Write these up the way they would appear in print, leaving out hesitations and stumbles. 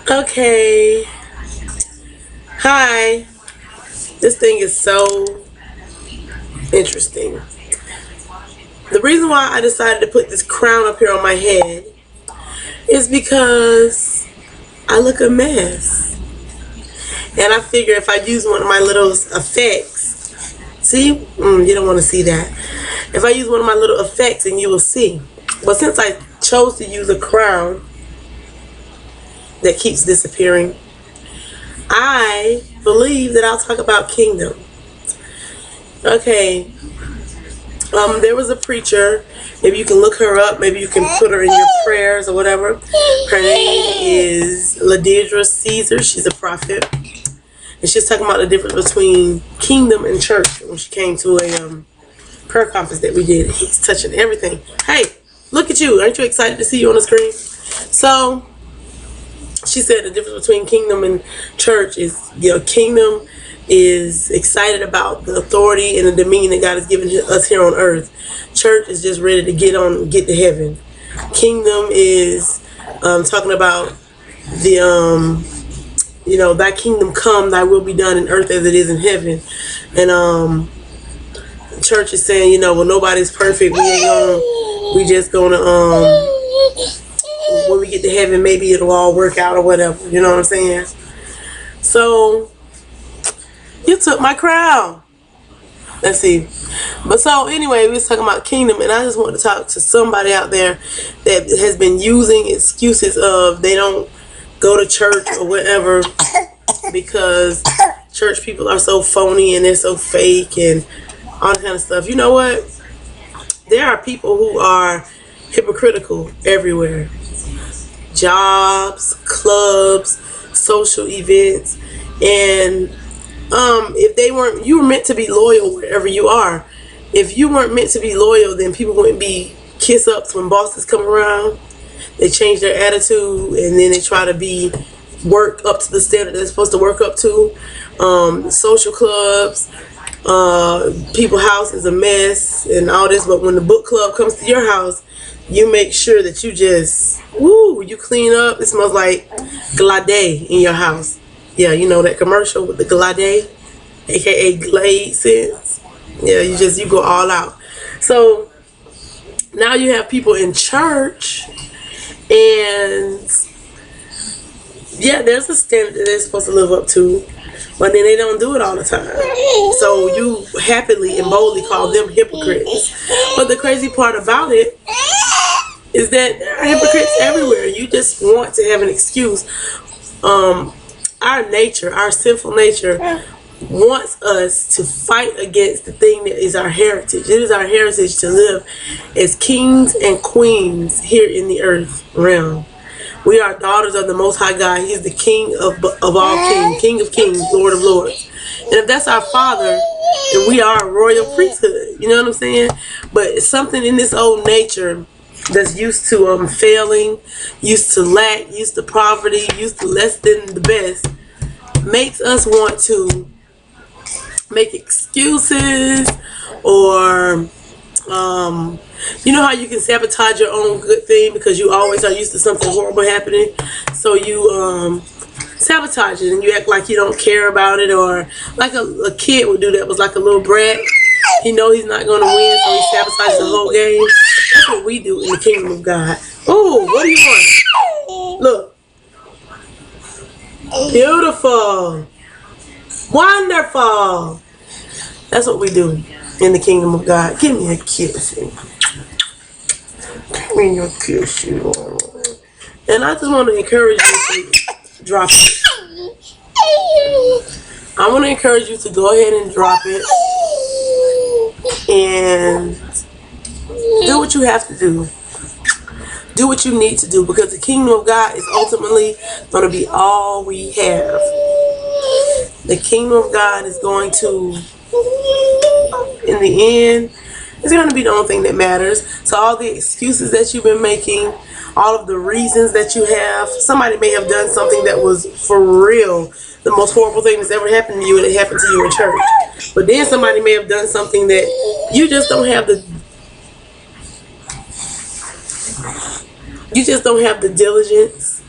Okay. Hi. This thing is so interesting. The reason why I decided to put this crown up here on my head is because I look a mess. And I figure if I use one of my little effects, see? You don't want to see that. If I use one of my little effects, and you will see. But since I chose to use a crown that keeps disappearing, I believe that I'll talk about kingdom. Okay. There was a preacher. Maybe you can look her up. Maybe you can put her in your prayers or whatever. Her name is Ladidra Caesar. She's a prophet. And she's talking about the difference between kingdom and church when she came to a prayer conference that we did. He's touching everything. Hey, look at you. Aren't you excited to see you on the screen? So, she said the difference between kingdom and church is, kingdom is excited about the authority and the dominion that God has given us here on earth. Church is just ready to get to heaven. Kingdom is talking about the thy kingdom come, thy will be done in earth as it is in heaven. And church is saying, well, nobody's perfect. We just gonna when we get to heaven, maybe it'll all work out or whatever. You know what I'm saying? So you took my crown. Let's see. But so anyway, we was talking about kingdom, and I just want to talk to somebody out there that has been using excuses of they don't go to church or whatever because church people are so phony and they're so fake and all that kind of stuff. You know what? There are people who are hypocritical everywhere. Jobs, clubs, social events, and you were meant to be loyal wherever you are. If you weren't meant to be loyal, then people wouldn't be kiss ups when bosses come around. They change their attitude and then they try to work up to the standard they're supposed to work up to. Social clubs, people's house is a mess and all this, but when the book club comes to your house, you make sure that you just you clean up. It smells like Glade in your house. Yeah, you know that commercial with the Glade, aka Glade scents. Yeah, you go all out. So now you have people in church, and yeah, there's a standard that they're supposed to live up to, but then they don't do it all the time. So you happily and boldly call them hypocrites. But the crazy part about it is that there are hypocrites everywhere. You just want to have an excuse. Our nature, our sinful nature, wants us to fight against the thing that is our heritage. It is our heritage to live as kings and queens here in the earth realm. We are daughters of the Most High God. He's the King of all kings, King of kings, Lord of lords. And if that's our Father, then we are a royal priesthood. You know what I'm saying? But it's something in this old nature that's used to failing, used to lack, used to poverty, used to less than the best, makes us want to make excuses, or you know how you can sabotage your own good thing because you always are used to something horrible happening, so you sabotage it and you act like you don't care about it, or like a kid would do that, was like a little brat. He know he's not going to win, so he sabotages the whole game. That's what we do in the kingdom of God. Oh, what do you want? Look. Beautiful. Wonderful. That's what we do in the kingdom of God. Give me a kiss. Give me a kiss. And I just want to encourage you to drop it. I want to encourage you to go ahead and drop it and do what you have to do. Do what you need to do, because the kingdom of God is ultimately going to be all we have. The kingdom of God is going to, in the end, it's going to be the only thing that matters. So all the excuses that you've been making, all of the reasons that you have, somebody may have done something that was for real the most horrible thing that's ever happened to you, and it happened to you in church. But then somebody may have done something that you just don't have the diligence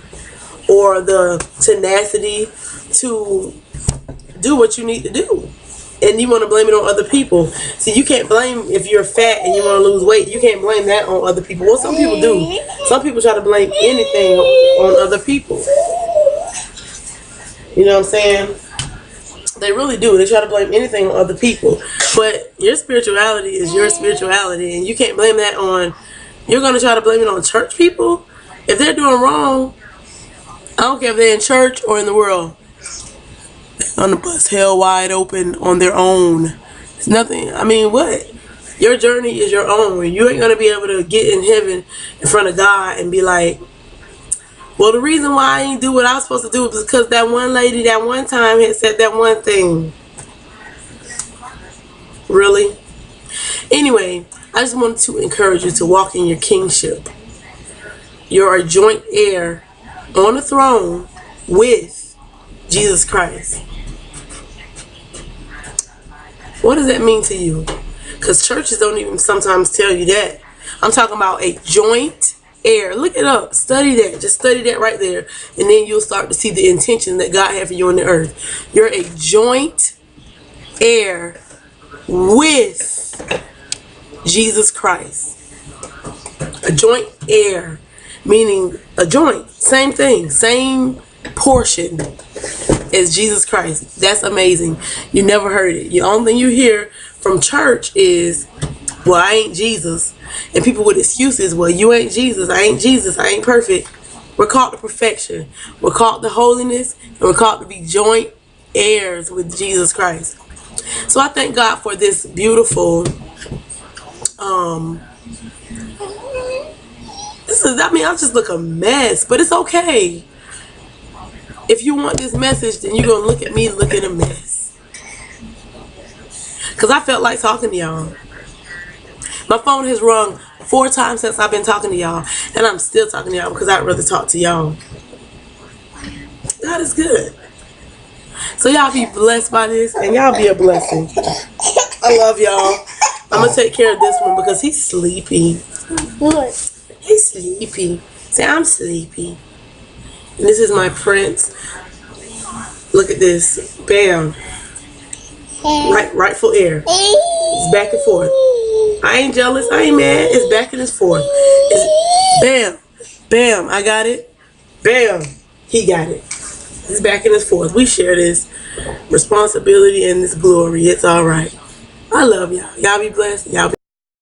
or the tenacity to do what you need to do. And you want to blame it on other people. See, you can't blame if you're fat and you want to lose weight. You can't blame that on other people. Well, some people do. Some people try to blame anything on other people. You know what I'm saying? They really do. They try to blame anything on other people. But your spirituality is your spirituality, and you can't blame that on... You're going to try to blame it on church people? If they're doing wrong, I don't care if they're in church or in the world. On the bus, hell wide open on their own. It's nothing. I mean, what? Your journey is your own. You ain't going to be able to get in heaven in front of God and be like, well, the reason why I ain't do what I was supposed to do is because that one lady that one time had said that one thing. Really? Anyway, I just wanted to encourage you to walk in your kingship. You're a joint heir on the throne with Jesus Christ. What does that mean to you? Because churches don't even sometimes tell you that. I'm talking about a joint heir. Look it up. Study that. Just study that right there. And then you'll start to see the intention that God had for you on the earth. You're a joint heir with Jesus Christ. A joint heir. Meaning a joint. Same thing. Same portion as Jesus Christ. That's amazing. You never heard it. The only thing you hear from church is, well, I ain't Jesus. And people with excuses, well, you ain't Jesus. I ain't Jesus. I ain't perfect. We're called to perfection. We're called to holiness. And we're called to be joint heirs with Jesus Christ. So I thank God for this beautiful, I just look a mess, but it's okay. If you want this message, then you're going to look at me looking a mess. Because I felt like talking to y'all. My phone has rung 4 times since I've been talking to y'all. And I'm still talking to y'all because I'd rather talk to y'all. God is good. So y'all be blessed by this. And y'all be a blessing. I love y'all. I'm going to take care of this one because he's sleepy. He's sleepy. Say, I'm sleepy. And this is my prince. Look at this. Bam. Rightful heir. It's back and forth. I ain't jealous. I ain't mad. It's back and it's forth. It's bam. Bam. I got it. Bam. He got it. It's back and it's forth. We share this responsibility and this glory. It's all right. I love y'all. Y'all be blessed. Y'all be